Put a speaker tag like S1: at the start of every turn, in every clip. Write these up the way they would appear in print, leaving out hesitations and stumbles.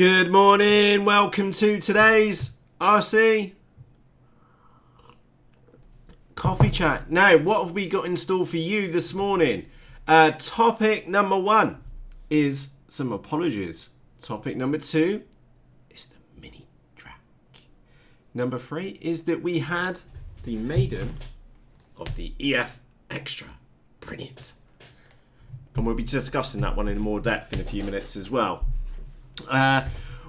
S1: Good morning, welcome to today's RC Coffee Chat. Now, what have we got in store for you this morning? Topic number 1 is some apologies. Topic number 2 is the Mini Drak. Number 3 is that we had the Maiden of the EFXtra. Brilliant. And we'll be discussing that one in more depth in a few minutes as well.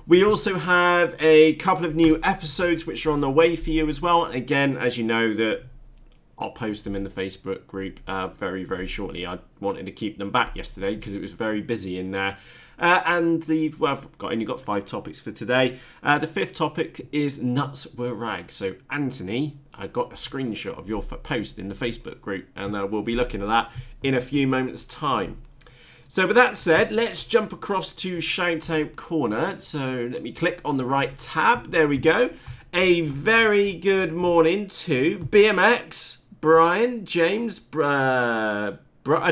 S1: We also have a couple of new episodes which are on the way for you as well. Again, as you know, that I'll post them in the Facebook group very, very shortly. I wanted to keep them back yesterday because it was very busy in there. And I've only got 5 topics for today. The 5th topic is nuts were rags. So Anthony, I got a screenshot of your post in the Facebook group, and we'll be looking at that in a few moments' time. So with that said, let's jump across to Shout Out Corner. So let me click on the right tab. There we go. A very good morning to BMX, Brian, James, a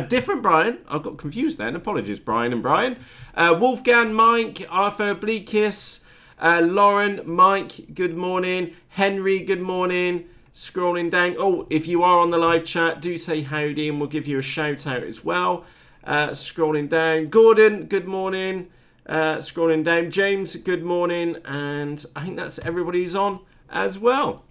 S1: different Brian. I got confused then. Apologies, Brian and Brian. Wolfgang, Mike, Arthur, Bleakis, Lauren, Mike, good morning. Henry, good morning. Scrolling down. Oh, if you are on the live chat, do say howdy and we'll give you a shout out as well. Scrolling down, Gordon, good morning. Scrolling down, James, good morning. And I think that's everybody who's on as well.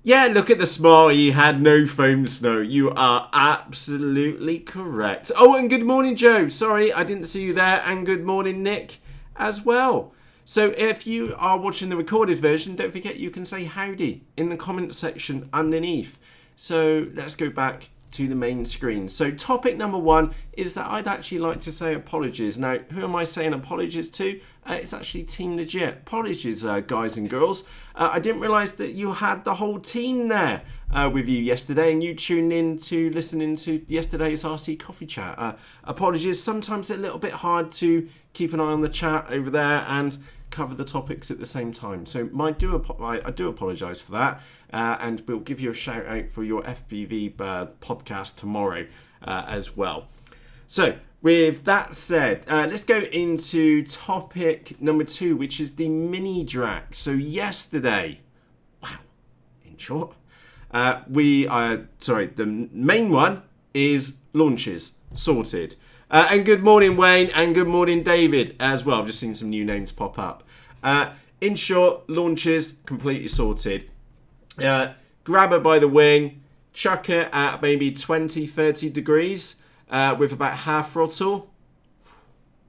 S1: Yeah, look at the smile. You had no foam snow. You are absolutely correct. Oh, and good morning, Joe. Sorry, I didn't see you there. And good morning, Nick, as well. So if you are watching the recorded version, don't forget you can say howdy in the comment section underneath. So let's go back to the main screen. So topic number 1 is that I'd actually like to say apologies. Now, who am I saying apologies to? It's actually Team Legit. Apologies, guys and girls. I didn't realise that you had the whole team there with you yesterday and you tuned in to listening to yesterday's RC Coffee Chat. Apologies, sometimes it's a little bit hard to keep an eye on the chat over there and cover the topics at the same time. So I do apologise for that. And we'll give you a shout out for your FPV podcast tomorrow as well. So with that said, let's go into topic number 2, which is the Mini Drak. So yesterday, wow, in short, the main one is launches, sorted. And good morning, Wayne, and good morning, David, as well. I've just seen some new names pop up. In short, launches completely sorted. Grab it by the wing, chuck it at maybe 20-30 degrees with about half throttle,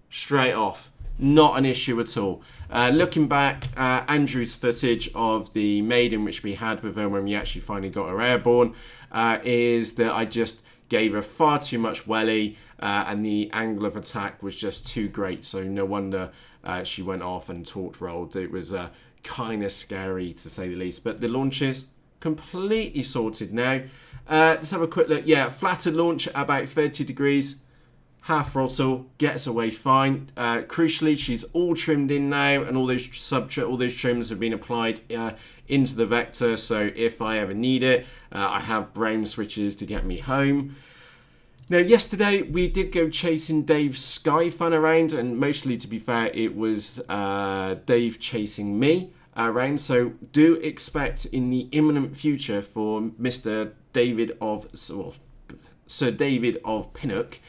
S1: straight off. Not an issue at all. Looking back, Andrew's footage of the Maiden, which we had with her when we actually finally got her airborne, is that I just gave her far too much welly and the angle of attack was just too great. So no wonder she went off and torque rolled. It was kind of scary to say the least. But the launches completely sorted now. Let's have a quick look. Yeah, flatter launch at about 30 degrees. Half throttle, gets away fine. Crucially, she's all trimmed in now, and all those trims have been applied into the vector. So if I ever need it, I have brown switches to get me home. Now, yesterday we did go chasing Dave's Sky Fun around, and mostly, to be fair, it was Dave chasing me around. So do expect in the imminent future for Sir David of Pinnock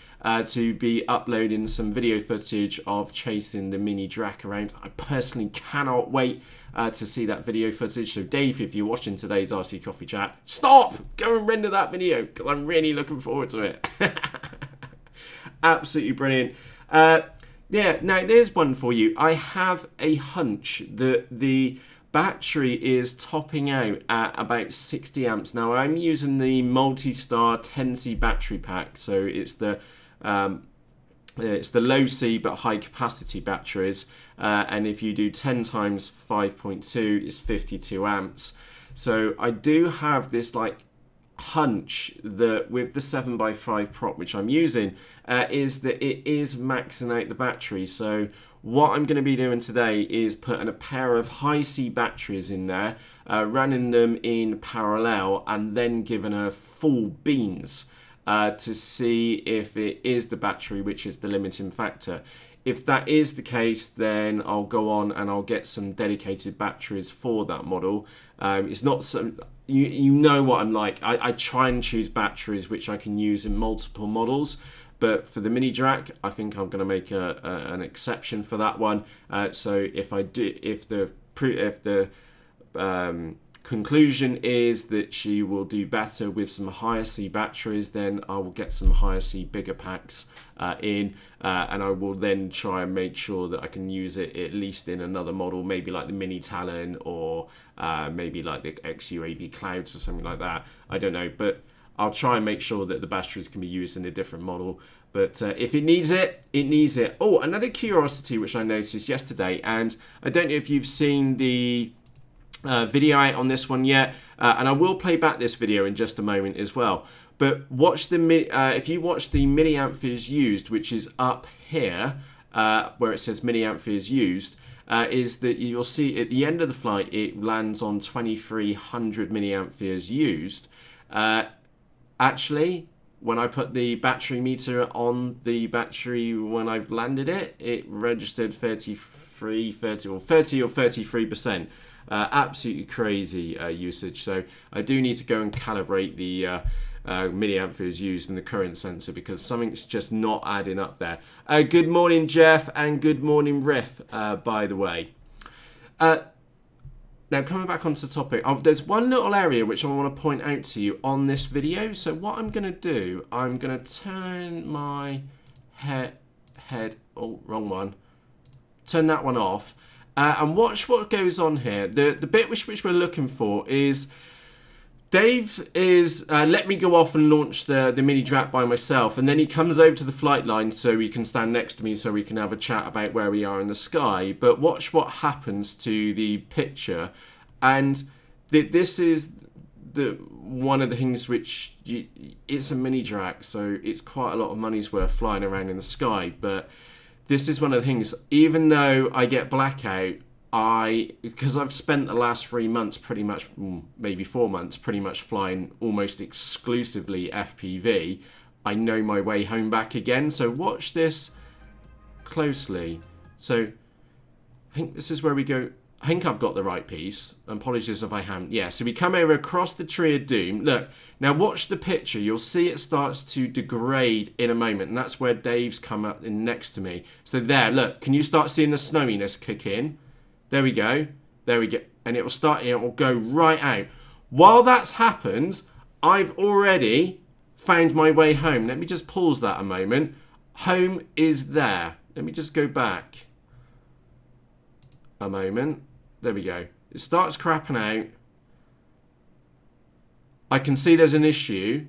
S1: to be uploading some video footage of chasing the Mini Drak around. I personally cannot wait to see that video footage. So Dave, if you're watching today's RC Coffee Chat, stop! Go and render that video because I'm really looking forward to it. Absolutely brilliant. Yeah, now there's one for you. I have a hunch that the battery is topping out at about 60 amps. Now I'm using the Multi-Star 10C battery pack, so it's the low C but high capacity batteries, and if you do 10 times 5.2 it's 52 amps. So I do have this like hunch that with the 7x5 prop which I'm using is that it is maxing out the battery. So what I'm going to be doing today is putting a pair of high C batteries in there, running them in parallel and then giving her full beans to see if it is the battery which is the limiting factor. If that is the case, then I'll go on and I'll get some dedicated batteries for that model. It's not some, you know what I'm like. I try and choose batteries which I can use in multiple models. But for the Mini Drak, I think I'm going to make an exception for that one. So if the conclusion is that she will do better with some higher C batteries, then I will get some higher C bigger packs in, and I will then try and make sure that I can use it at least in another model, maybe like the Mini Talon or maybe like the XUAV Clouds or something like that. I don't know, but I'll try and make sure that the batteries can be used in a different model. But if it needs it, it needs it. Oh, another curiosity which I noticed yesterday, and I don't know if you've seen the video out on this one yet, and I will play back this video in just a moment as well. But watch the if you watch the milliamperes used, which is up here where it says milliamperes used, is that you'll see at the end of the flight it lands on 2300 milliamperes used. Actually, when I put the battery meter on the battery when I've landed it, it registered 30 or 33%. Absolutely crazy usage. So I do need to go and calibrate the milliamperes used in the current sensor, because something's just not adding up there. Good morning, Jeff, and good morning, Riff, by the way. Now, coming back onto the topic, there's one little area which I want to point out to you on this video. So what I'm going to do, I'm going to turn my head, oh, wrong one, turn that one off, and watch what goes on here. The bit which we're looking for is Dave is let me go off and launch the Mini Drak by myself, and then he comes over to the flight line so he can stand next to me so we can have a chat about where we are in the sky. But watch what happens to the picture, and this is one of the things which it's a Mini Drak, so it's quite a lot of money's worth flying around in the sky. But this is one of the things, even though I get blackout, because I've spent the last 3 months pretty much, maybe 4 months, pretty much flying almost exclusively FPV, I know my way home back again. So watch this closely. So I think this is where we go. I think I've got the right piece. Apologies if I haven't. Yeah, so we come over across the Tree of Doom. Look, now watch the picture. You'll see it starts to degrade in a moment, and that's where Dave's come up in next to me. So there, look, can you start seeing the snowiness kick in? There we go. There we go. And it will start, it will go right out. While that's happened, I've already found my way home. Let me just pause that a moment. Home is there. Let me just go back a moment. There we go. It starts crapping out. I can see there's an issue.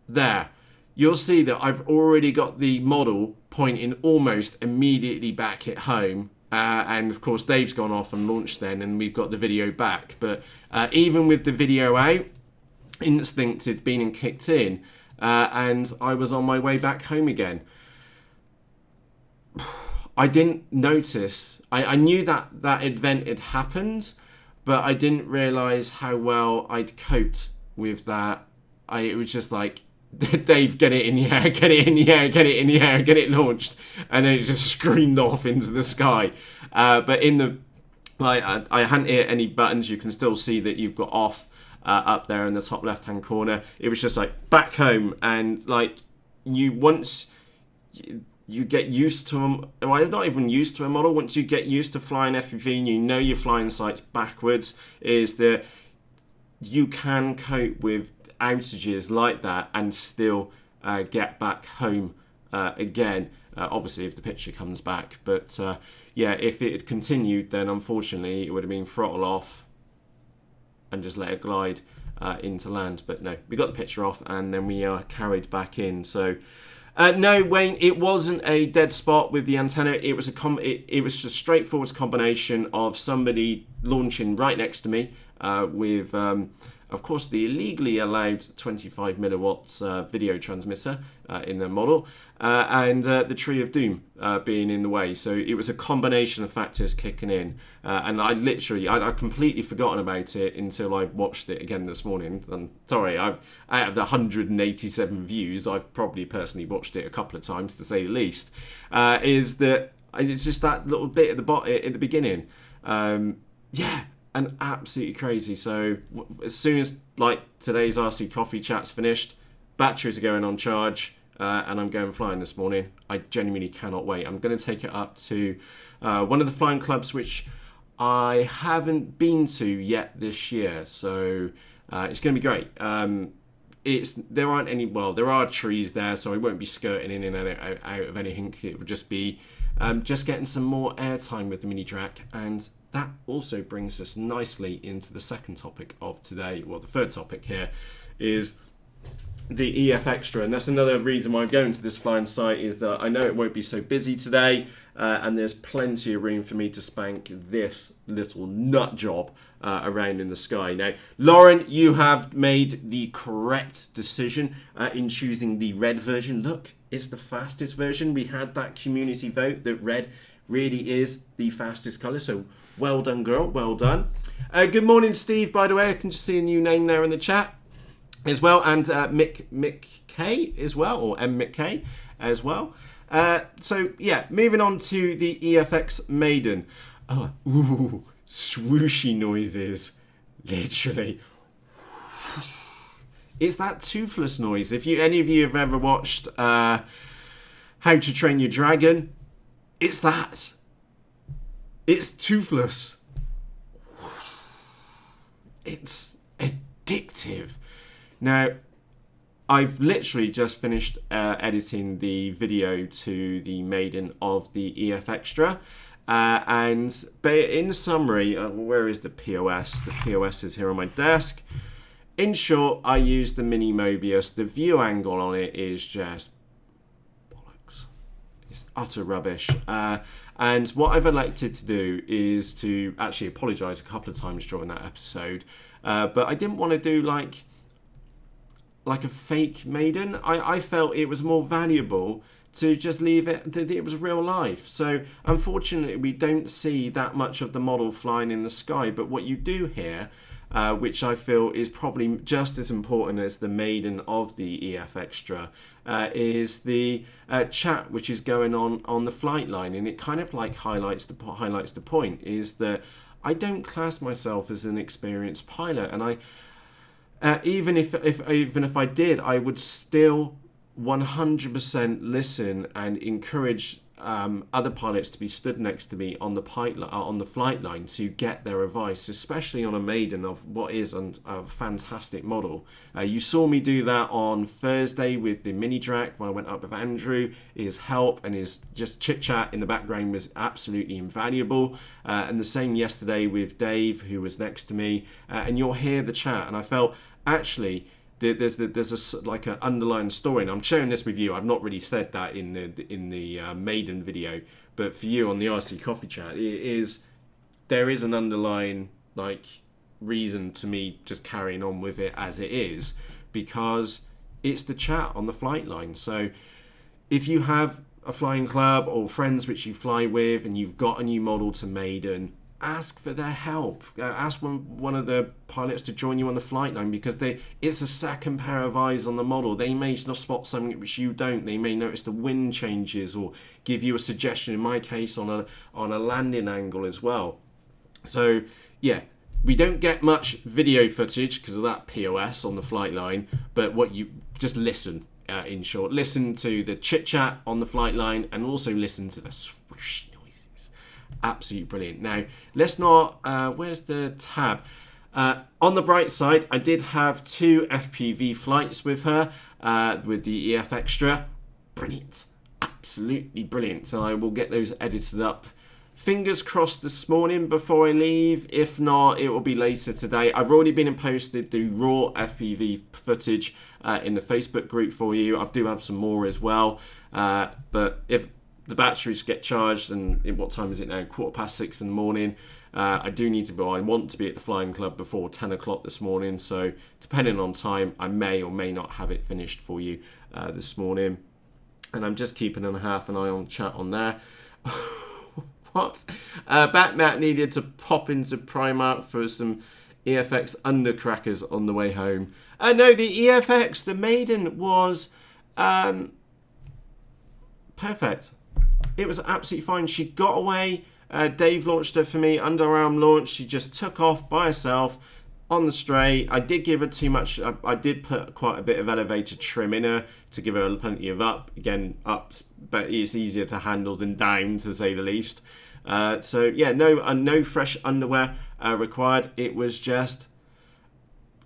S1: There. You'll see that I've already got the model pointing almost immediately back at home. And of course, Dave's gone off and launched then, and we've got the video back. But even with the video out, instinct had been and kicked in, and I was on my way back home again. I didn't notice. I knew that event had happened, but I didn't realise how well I'd coped with that. It was just like, Dave, get it in the air, get it in the air, get it in the air, get it launched, and then it just screamed off into the sky. But in the, I hadn't hit any buttons. You can still see that you've got off up there in the top left-hand corner. It was just like back home, and like once you get used to them. Well, not even used to a model. Once you get used to flying FPV and you know you're flying sights backwards, is that you can cope with outages like that and still get back home again. Obviously, if the picture comes back. But yeah, if it had continued, then unfortunately it would have been throttle off and just let it glide into land. But no, we got the picture off and then we are carried back in. So no, Wayne, it wasn't a dead spot with the antenna. It was it was just a straightforward combination of somebody launching right next to me with of course, the illegally allowed 25 milliwatts video transmitter in their model, and the Tree of Doom being in the way. So it was a combination of factors kicking in, and I'd completely forgotten about it until I watched it again this morning. And sorry, out of the 187 views, I've probably personally watched it a couple of times, to say the least. Is that it's just that little bit at the beginning, and absolutely crazy. So as soon as today's RC Coffee Chat's finished, batteries are going on charge, and I'm going flying this morning. I genuinely cannot wait. I'm going to take it up to one of the flying clubs which I haven't been to yet this year. So it's going to be great. There are trees there, so I won't be skirting in and out of anything. It would just be just getting some more airtime with the Mini Drak, and that also brings us nicely into the second topic of today. Well, the third topic here is the EFXtra, and that's another reason why I'm going to this flying site, is that I know it won't be so busy today, and there's plenty of room for me to spank this little nut job around in the sky. Now, Lauren, you have made the correct decision in choosing the red version. Look, it's the fastest version. We had that community vote that red really is the fastest colour, so well done, girl, well done. Good morning, Steve, by the way. I can just see a new name there in the chat as well, and Mick K as well, or M Mick K as well. So yeah, moving on to the EFX Maiden. Oh, ooh, swooshy noises, literally. It's that toothless noise. If any of you have ever watched How to Train Your Dragon, it's that. It's toothless. It's addictive. Now, I've literally just finished editing the video to the Maiden of the EFXtra. And in summary, where is the POS? The POS is here on my desk. In short, I used the Mini Mobius. The view angle on it is just bollocks. It's utter rubbish. And what I've elected to do is to actually apologise a couple of times during that episode. But I didn't want to do like a fake Maiden. I felt it was more valuable to just leave it that it was real life. So unfortunately, we don't see that much of the model flying in the sky. But what you do hear, which I feel is probably just as important as the Maiden of the EFXtra, is the chat which is going on the flight line, and it kind of highlights the point, is that I don't class myself as an experienced pilot, and I even if I did, I would still 100% listen and encourage other pilots to be stood next to me on the flight line to get their advice, especially on a Maiden of what is a fantastic model. You saw me do that on Thursday with the Mini Drak when I went up with Andrew. His help and his just chit chat in the background was absolutely invaluable, and the same yesterday with Dave, who was next to me, and you'll hear the chat, and I felt actually there's an underlying story, and I'm sharing this with you. I've not really said that in the Maiden video, but for you on the RC Coffee Chat, there is an underlying reason to me just carrying on with it as it is, because it's the chat on the flight line. So if you have a flying club or friends which you fly with and you've got a new model to Maiden, ask for their help. Ask one of the pilots to join you on the flight line, because it's a second pair of eyes on the model. They may not spot something which you don't. They may notice the wind changes or give you a suggestion, in my case, on a landing angle as well. So yeah, we don't get much video footage because of that POS on the flight line, but what you just listen. In short, listen to the chit chat on the flight line, and also listen to the swoosh noises. Absolutely brilliant. Now, let's not, where's the tab? On the bright side, I did have 2 FPV flights with her, with the EFXtra. Brilliant. Absolutely brilliant. So I will get those edited up. Fingers crossed this morning before I leave. If not, it will be later today. I've already been and posted the raw FPV footage in the Facebook group for you. I do have some more as well. But if the batteries get charged, and what time is it now? 6:15 in the morning. I do need to I want to be at the flying club before 10 o'clock this morning, so depending on time, I may or may not have it finished for you this morning. And I'm just keeping half an eye on chat on there. What? Batmat needed to pop into Primark for some EFX undercrackers on the way home. No, the EFX, the Maiden, was perfect. It was absolutely fine. She got away. Dave launched her for me, underarm launch. She just took off by herself on the straight. I did give her too much. I did put quite a bit of elevator trim in her to give her plenty of ups, but it's easier to handle than down, to say the least. So yeah, no fresh underwear required. It was just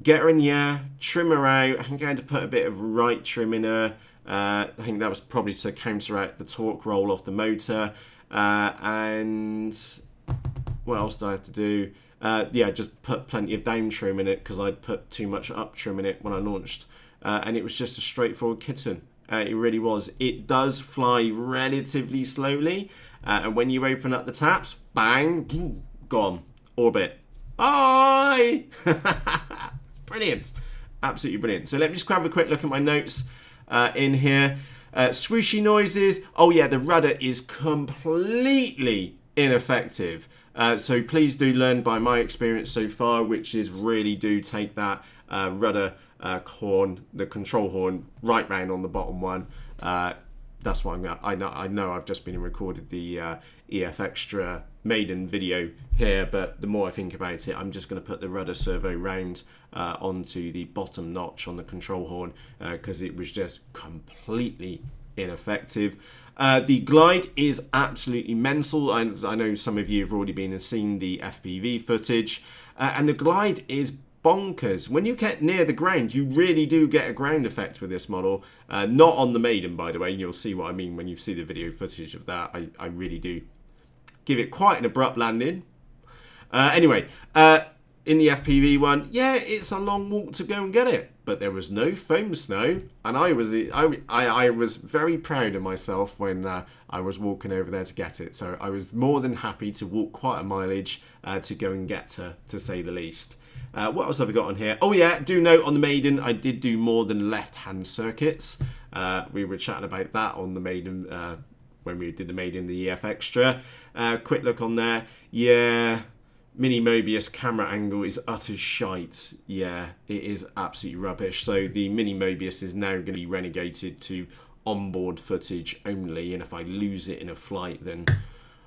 S1: get her in the air, trim her out. I'm going to put a bit of right trim in her. I think that was probably to counteract the torque roll off the motor. And what else do I have to do? Yeah, just put plenty of down trim in it because I'd put too much up trim in it when I launched. And it was just a straightforward kitten. It really was. It does fly relatively slowly. And when you open up the taps, bang, boom, gone. Orbit. Bye! Brilliant. Absolutely brilliant. So let me just grab a quick look at my notes in here. Swooshy noises. Oh yeah, the rudder is completely ineffective. So please do learn by my experience so far, which is really do take that rudder horn, the control horn, right round on the bottom one. That's why I know I've just been and recorded the EFXtra Maiden video here, but the more I think about it, I'm just going to put the rudder servo round onto the bottom notch on the control horn because it was just completely ineffective. The glide is absolutely mental. I know some of you have already been and seen the FPV footage, and the glide is bonkers. When you get near the ground, you really do get a ground effect with this model. Not on the Maiden, by the way. You'll see what I mean when you see the video footage of that. I really do give it quite an abrupt landing. Anyway, in the FPV one, yeah, it's a long walk to go and get it, but there was no foam snow, and I was very proud of myself when I was walking over there to get it. So I was more than happy to walk quite a mileage to go and get her, to say the least. What else have I got on here? Oh yeah, do note on the Maiden, I did do more than left-hand circuits. We were chatting about that on the Maiden when we did the Maiden, the EFXtra. Quick look on there. Yeah, Mini Mobius camera angle is utter shite. Yeah, it is absolutely rubbish. So the Mini Mobius is now going to be renegated to onboard footage only. And if I lose it in a flight, then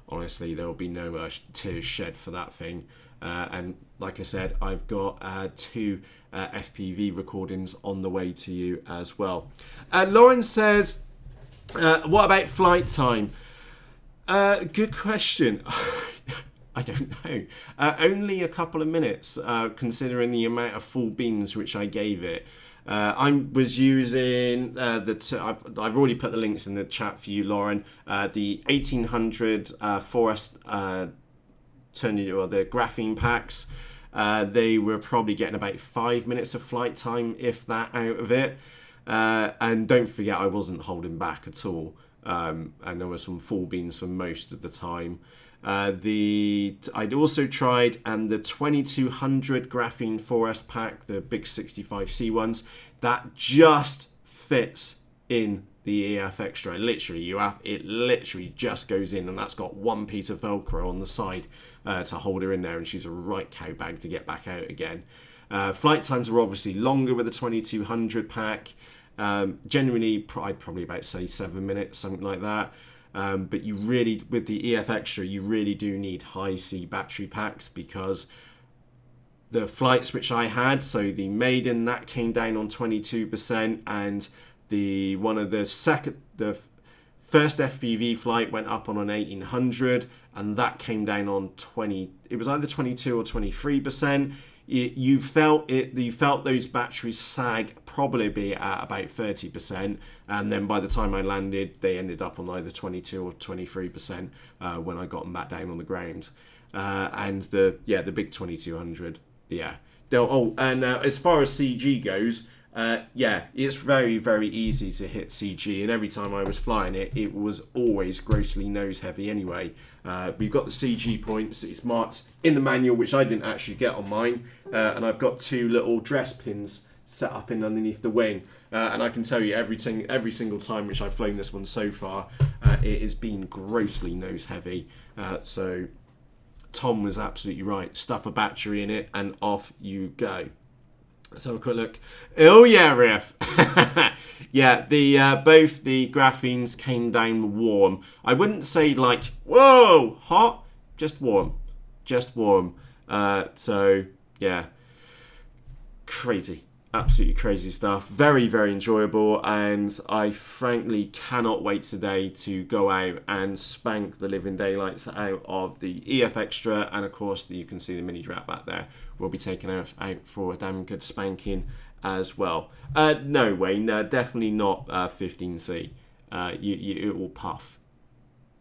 S1: honestly, there will be no tears shed for that thing. And like I said, I've got 2 FPV recordings on the way to you as well. Lauren says, what about flight time? Good question. I don't know. Only a couple of minutes, considering the amount of full beans which I gave it. I was using I've already put the links in the chat for you, Lauren. The 1800 4S the graphene packs. They were probably getting about 5 minutes of flight time, if that, out of it. And don't forget, I wasn't holding back at all. And there were some full beans for most of the time. I'd also tried the 2200 graphene 4S pack, the big 65C ones, that just fits in the EFXtra. It literally just goes in, and that's got one piece of Velcro on the side to hold her in there, and she's a right cow bag to get back out again. Flight times are obviously longer with the 2200 pack. Generally, I'd probably about say 7 minutes, something like that. But you really, with the EFXtra, you really do need high C battery packs, because the flights which I had, so the Maiden, that came down on 22%, and the first FPV flight went up on an 1800, and that came down on 20. It was either 22 or 23%. You felt those batteries sag probably be at about 30%, and then by the time I landed, they ended up on either 22 or 23% when I got them back down on the ground. And the big 2200, yeah. And as far as CG goes, Yeah, it's very, very easy to hit CG, and every time I was flying it, it was always grossly nose heavy anyway. We've got the CG points, it's marked in the manual, which I didn't actually get on mine, and I've got 2 little dress pins set up in underneath the wing, and I can tell you every single time which I've flown this one so far, it has been grossly nose heavy. So Tom was absolutely right. Stuff a battery in it and off you go. Let's have a quick look. Oh yeah, Riff. Yeah, the both the graphenes came down warm. I wouldn't say like, whoa, hot, just warm. Just warm. So yeah, crazy. Absolutely crazy stuff. Very, very enjoyable, and I frankly cannot wait today to go out and spank the living daylights out of the EFXtra, and of course you can see the Mini Drak back there. We'll be taking out for a damn good spanking as well. No, Wayne, definitely not 15C. It will puff.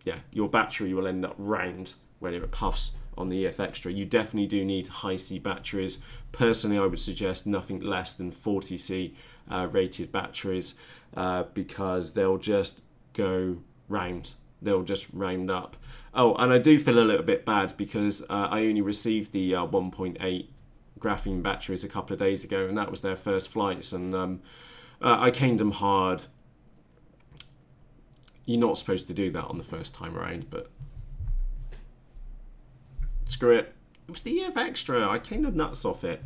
S1: Yeah, your battery will end up round when it puffs on the EFXtra. You definitely do need high C batteries. Personally, I would suggest nothing less than 40C rated batteries, because they'll just go round. They'll just round up. Oh, and I do feel a little bit bad because I only received the 1.8 graphene batteries a couple of days ago, and that was their first flights, and I caned them hard. You're not supposed to do that on the first time around, but screw it. It was the EFXtra. I came the nuts off it.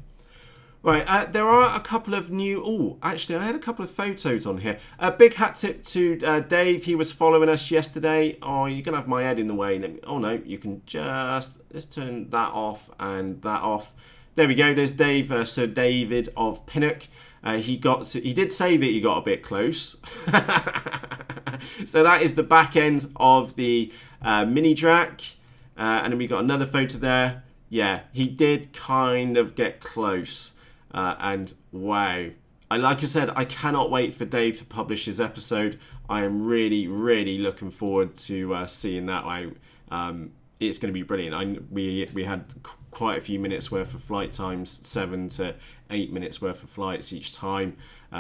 S1: Right, there are a couple of new... Oh, actually, I had a couple of photos on here. A big hat tip to Dave. He was following us yesterday. Oh, you're going to have my head in the way. Oh, no, you can just turn that off and that off. There we go. There's Dave, Sir David of Pinnock. He did say that he got a bit close. So that is the back end of the Mini Drak. And then we got another photo there. Yeah, he did kind of get close. And wow. Like I said, I cannot wait for Dave to publish his episode. I am really, really looking forward to seeing that out. It's going to be brilliant. We had quite a few minutes worth of flight times, 7 to 8 minutes worth of flights each time.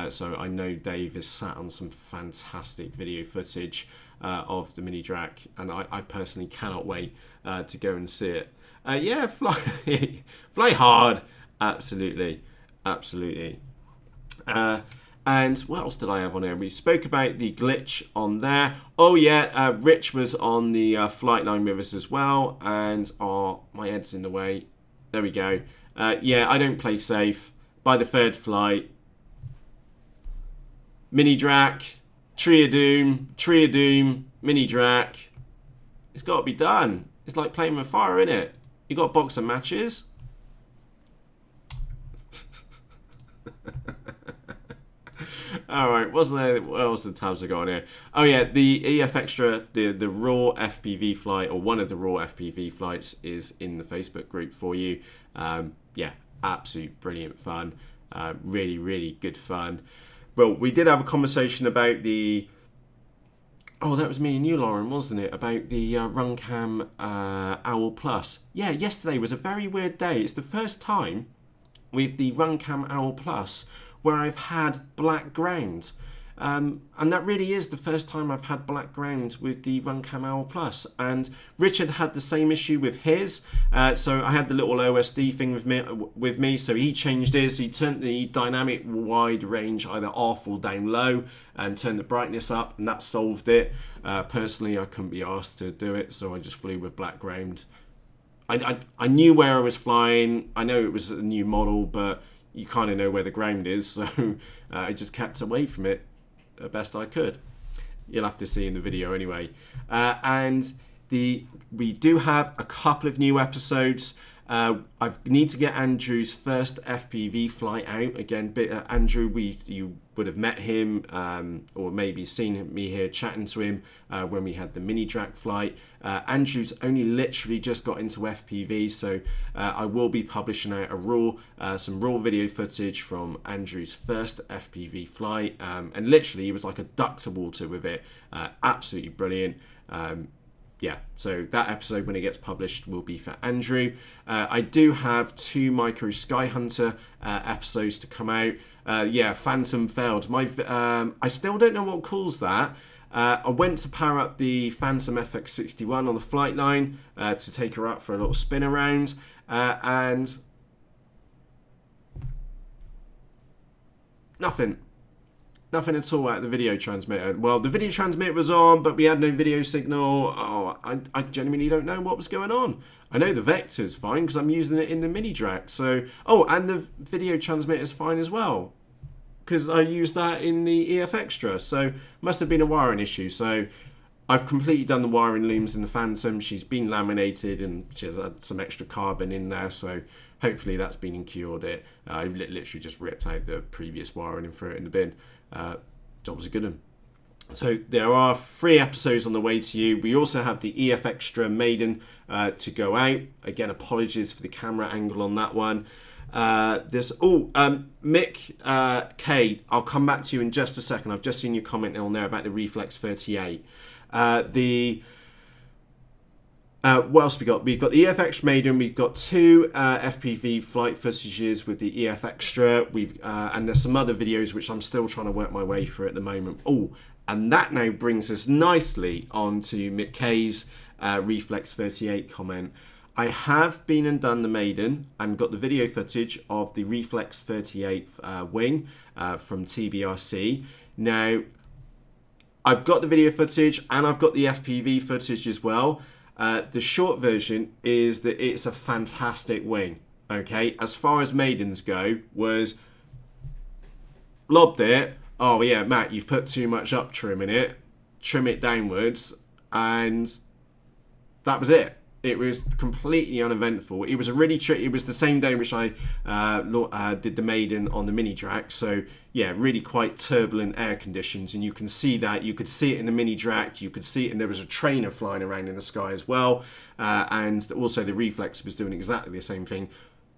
S1: So I know Dave has sat on some fantastic video footage of the Mini Drak, and I personally cannot wait to go and see it. Yeah, fly hard. Absolutely. Absolutely. And what else did I have on here? We spoke about the glitch on there. Oh yeah, Rich was on the flight line with us as well. And my head's in the way. There we go. Yeah, I don't play safe. By the third flight, Mini Drak, Tree of Doom, Mini Drak. It's got to be done. It's like playing with fire, isn't it? You got boxing matches. Alright, what else the tabs I got on here? Oh yeah, the EFXtra, the raw FPV flight, or one of the raw FPV flights, is in the Facebook group for you. Yeah, absolute brilliant fun. Really, really good fun. Well, we did have a conversation about the... Oh, that was me and you, Lauren, wasn't it? About the Runcam Owl Plus. Yeah, yesterday was a very weird day. It's the first time with the Runcam Owl Plus where I've had black ground. And that really is the first time I've had black ground with the Runcam Owl Plus. And Richard had the same issue with his. So I had the little OSD thing with me. So he changed his. He turned the dynamic wide range either off or down low and turned the brightness up, and that solved it. Personally, I couldn't be asked to do it, so I just flew with black ground. I knew where I was flying. I know it was a new model, but you kind of know where the ground is. So I just kept away from it the best I could. You'll have to see in the video anyway. And we do have a couple of new episodes. I need to get Andrew's first FPV flight out again. Andrew, you would have met him or maybe seen me here chatting to him when we had the Mini Drak flight. Andrew's only literally just got into FPV, so I will be publishing out some raw video footage from Andrew's first FPV flight, and literally he was like a duck to water with it. Absolutely brilliant. yeah, so that episode when it gets published will be for Andrew. I do have 2 Micro Skyhunter episodes to come out. Yeah, Phantom failed. I still don't know what caused that. I went to power up the Phantom FX61 on the flight line to take her up for a little spin around, and nothing at all out of the video transmitter. Well, the video transmitter was on, but we had no video signal. Oh, I genuinely don't know what was going on. I know the vector's fine because I'm using it in the Mini Drak. So, oh, and the video transmitter's fine as well because I used that in the EFXtra. So, must have been a wiring issue. So, I've completely done the wiring looms in the Phantom. She's been laminated and she has had some extra carbon in there. So, hopefully that's been cured it. I literally just ripped out the previous wiring and threw it in the bin. Job was a good one. So there are 3 episodes on the way to you. We also have the EFXtra Maiden to go out. Again, apologies for the camera angle on that one. Mick K, I'll come back to you in just a second. I've just seen your comment on there about the Reflex 38. What else we got? We've got the EFXtra Maiden. We've got 2 FPV flight footages with the EFXtra. And there's some other videos which I'm still trying to work my way through at the moment. Oh, and that now brings us nicely on to Mick K's Reflex 38 comment. I have been and done the Maiden and got the video footage of the Reflex 38 wing from TBRC. Now, I've got the video footage and I've got the FPV footage as well. The short version is that it's a fantastic wing, okay? As far as Maidens go, was lobbed it. Oh yeah, Matt, you've put too much up trim in it. Trim it downwards, and that was it. It was completely uneventful. It was a really tricky. It was the same day which I did the Maiden on the Mini Drak. So yeah, really quite turbulent air conditions, and you can see that. You could see it in the Mini Drak. You could see it, and there was a trainer flying around in the sky as well. And also the Reflex was doing exactly the same thing.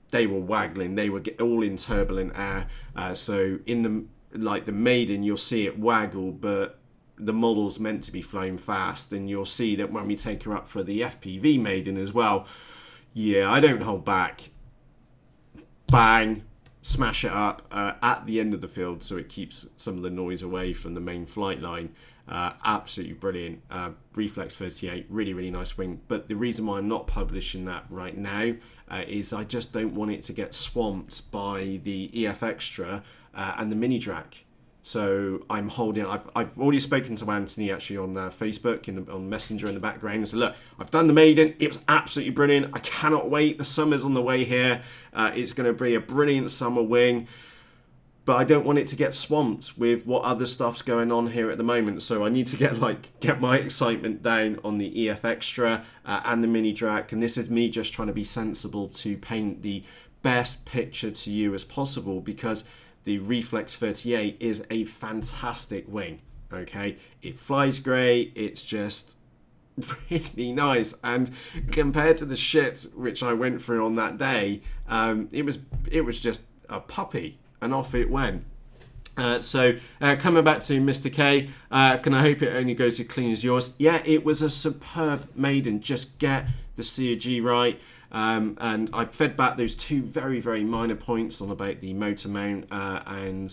S1: They were waggling. They were all in turbulent air. So in the Maiden, you'll see it waggle, but the model's meant to be flown fast, and you'll see that when we take her up for the FPV Maiden as well, yeah, I don't hold back. Bang, smash it up at the end of the field so it keeps some of the noise away from the main flight line. Absolutely brilliant. Reflex 38, really, really nice wing. But the reason why I'm not publishing that right now is I just don't want it to get swamped by the EFXtra and the Mini Drak. So I'm holding. I've already spoken to Anthony actually on Facebook on Messenger in the background and said, look, I've done the Maiden. It was absolutely brilliant. I cannot wait. The summer's on the way here. It's going to be a brilliant summer wing, but I don't want it to get swamped with what other stuff's going on here at the moment. So I need to get my excitement down on the EFXtra and the Mini Drak. And this is me just trying to be sensible to paint the best picture to you as possible, because the Reflex 38 is a fantastic wing, okay? It flies great, it's just really nice. And compared to the shit which I went through on that day, it was just a puppy, and off it went. So coming back to Mr. K, can I hope it only goes as clean as yours? Yeah, it was a superb Maiden. Just get the CG right. And I fed back those 2 very, very minor points on about the motor mount and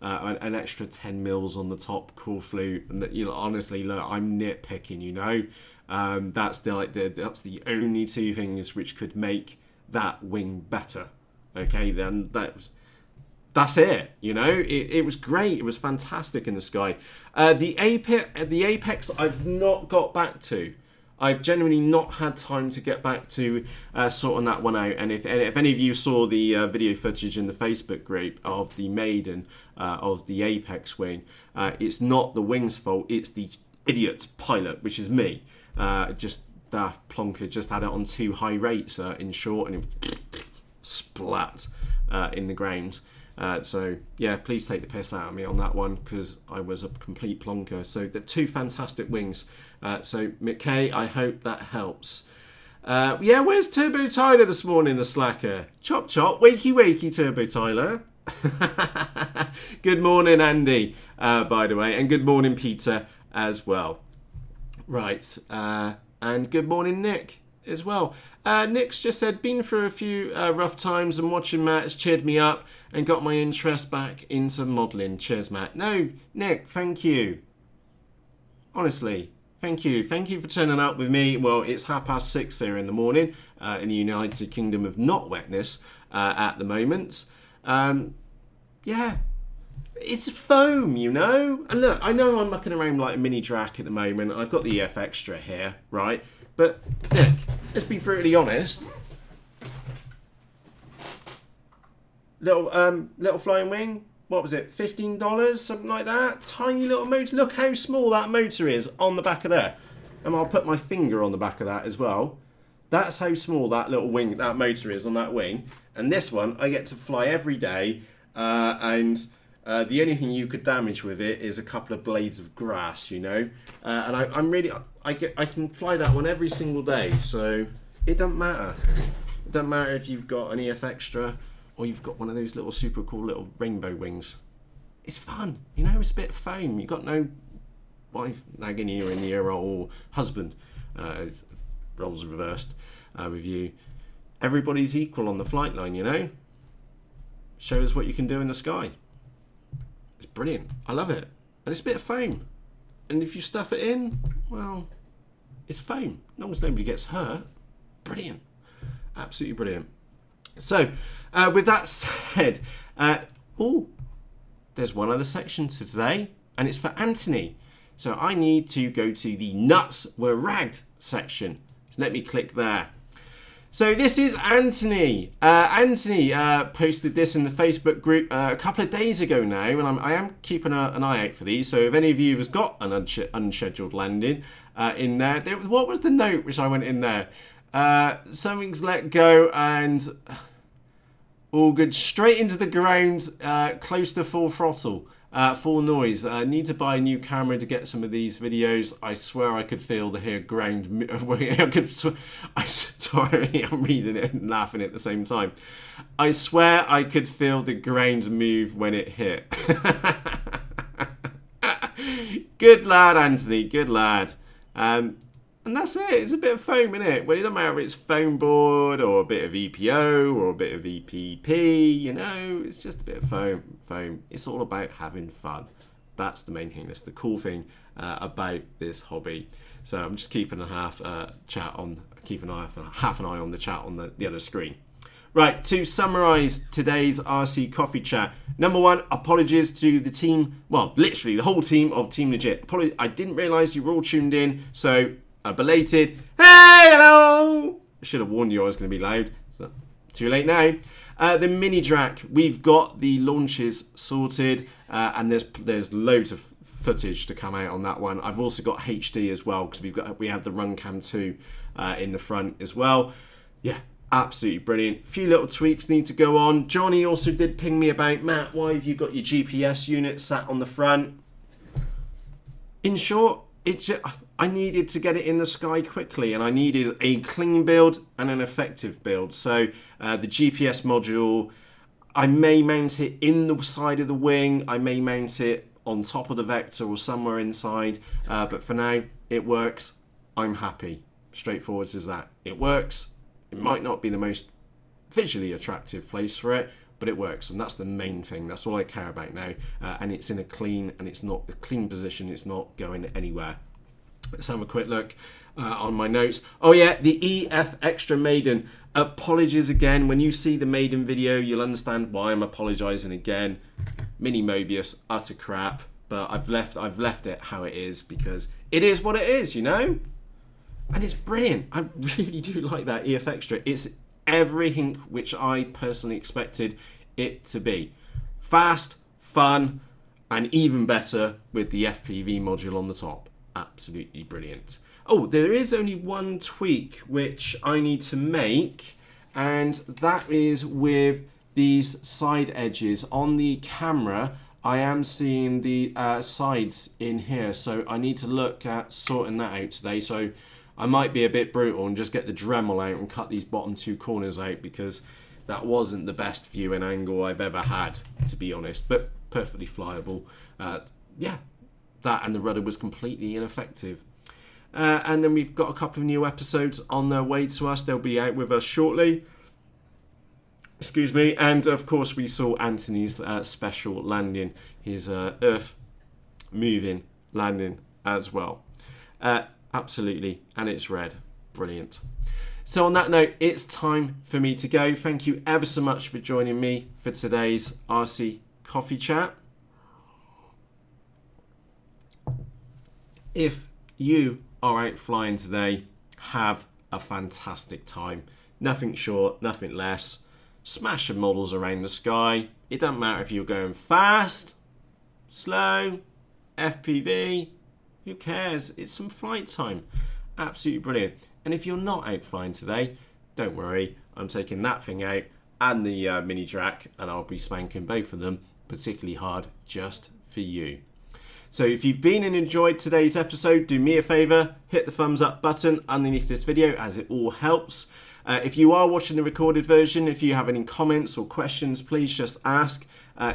S1: an extra 10 mils on the top core flute. And that, honestly, look, I'm nitpicking, that's the only 2 things which could make that wing better. Okay, then that's it. It was great. It was fantastic in the sky. The Apex I've not got back to. I've genuinely not had time to get back to sorting that one out. And if any of you saw the video footage in the Facebook group of the Maiden of the Apex wing, it's not the wing's fault. It's the idiot pilot, which is me. Just daft plonker just had it on 2 high rates in short, and it splat in the ground. So yeah, please take the piss out of me on that one, because I was a complete plonker. So the 2 fantastic wings. So Mick K, I hope that helps. Yeah, where's Turbo Tyler this morning, the slacker? Chop chop, wakey wakey, Turbo Tyler. Good morning, Andy, by the way, and good morning, Peter, as well. Right, And good morning, Nick, as well. Nick's just said, been through a few rough times and watching Matt has cheered me up and got my interest back into modelling. Cheers, Matt. No, Nick, thank you. Honestly, thank you. Thank you for turning up with me. Well, it's 6:30 here in the morning in the United Kingdom of not wetness at the moment. Yeah, it's foam, you know. And look, I know I'm mucking around like a Mini Drak at the moment. I've got the EFXtra here, right? But Nick, let's be brutally honest. Little flying wing. What was it? $15, something like that. Tiny little motor. Look how small that motor is on the back of there. And I'll put my finger on the back of that as well. That's how small that little wing, that motor is on that wing. And this one, I get to fly every day. The only thing you could damage with it is a couple of blades of grass, you know. And I can fly that one every single day, so it doesn't matter. It doesn't matter if you've got an EFXtra or you've got one of those little super cool little rainbow wings. It's fun, you know. It's a bit of foam. You've got no wife nagging you in the ear or husband. Roles reversed with you. Everybody's equal on the flight line, you know. Show us what you can do in the sky. It's brilliant. I love it. And it's a bit of foam. And if you stuff it in, well, it's foam. As long as nobody gets hurt. Brilliant. Absolutely brilliant. So, with that said, there's one other section to today, and it's for Anthony. So I need to go to the nuts were ragged section. So let me click there. So this is Anthony. Anthony posted this in the Facebook group a couple of days ago now, and I am keeping an eye out for these. So if any of you has got an unscheduled landing in there, what was the note which I went in there? Something's let go and all good. Straight into the ground, close to full throttle. Full noise. I need to buy a new camera to get some of these videos. I swear I could feel the ground. Sorry, I'm reading it and laughing at the same time. I swear I could feel the ground move when it hit. Good lad, Anthony. Good lad. And that's it. It's a bit of foam, isn't it? Well, it doesn't matter if it's foam board or a bit of EPO or a bit of EPP, you know, it's just a bit of foam. It's all about having fun. That's the main thing. That's the cool thing about this hobby. So I'm just keeping half an eye on the chat on the other screen. Right, to summarise today's RC Coffee Chat. Number one, apologies to the team, well, literally the whole team of Team Legit. I didn't realise you were all tuned in, so a belated, hey, hello! I should have warned you I was going to be loud. It's not too late now. The Mini Drak, we've got the launches sorted, and there's loads of footage to come out on that one. I've also got HD as well, because we have the Run Cam 2 in the front as well. Yeah, absolutely brilliant. Few little tweaks need to go on. Johnny also did ping me about, Matt, why have you got your GPS unit sat on the front? In short, I needed to get it in the sky quickly, and I needed a clean build and an effective build. So the GPS module, I may mount it in the side of the wing, I may mount it on top of the vector or somewhere inside, but for now it works. I'm happy. Straightforward as that. It works. It might not be the most visually attractive place for it, but it works, and that's the main thing. That's all I care about now. And it's in a clean position. It's not going anywhere. Let's have a quick look on my notes. Oh yeah, the EFXtra Maiden. Apologies again. When you see the Maiden video, you'll understand why I'm apologising again. Mini Mobius, utter crap. But I've left it how it is, because it is what it is, you know. And it's brilliant. I really do like that EFXtra. It's everything which I personally expected it to be. Fast, fun, and even better with the FPV module on the top. Absolutely brilliant. Oh, there is only one tweak which I need to make, and that is with these side edges. On the camera, I am seeing the sides in here, so I need to look at sorting that out today. So I might be a bit brutal and just get the Dremel out and cut these bottom two corners out, because that wasn't the best viewing angle I've ever had, to be honest, but perfectly flyable. Yeah, that and the rudder was completely ineffective. And then we've got a couple of new episodes on their way to us. They'll be out with us shortly. Excuse me. And of course, we saw Anthony's special landing, his Earth moving landing as well. Absolutely. And it's red. Brilliant. So on that note, it's time for me to go. Thank you ever so much for joining me for today's RC Coffee Chat. If you are out flying today, have a fantastic time. Nothing short, nothing less. Smash some models around the sky. It doesn't matter if you're going fast, slow, FPV, who cares? It's some flight time. Absolutely brilliant. And if you're not out flying today, don't worry. I'm taking that thing out and the Mini Drak, and I'll be spanking both of them particularly hard just for you. So if you've been and enjoyed today's episode, do me a favor, hit the thumbs up button underneath this video, as it all helps. If you are watching the recorded version, if you have any comments or questions, please just ask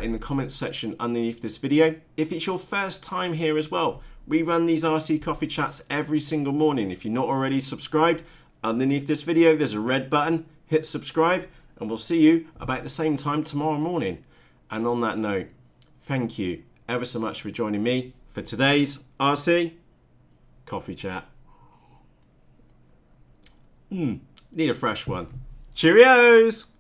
S1: in the comments section underneath this video. If it's your first time here as well, we run these RC Coffee Chats every single morning. If you're not already subscribed, underneath this video there's a red button. Hit subscribe, and we'll see you about the same time tomorrow morning. And on that note, thank you ever so much for joining me for today's RC Coffee Chat. Need a fresh one. Cheerios!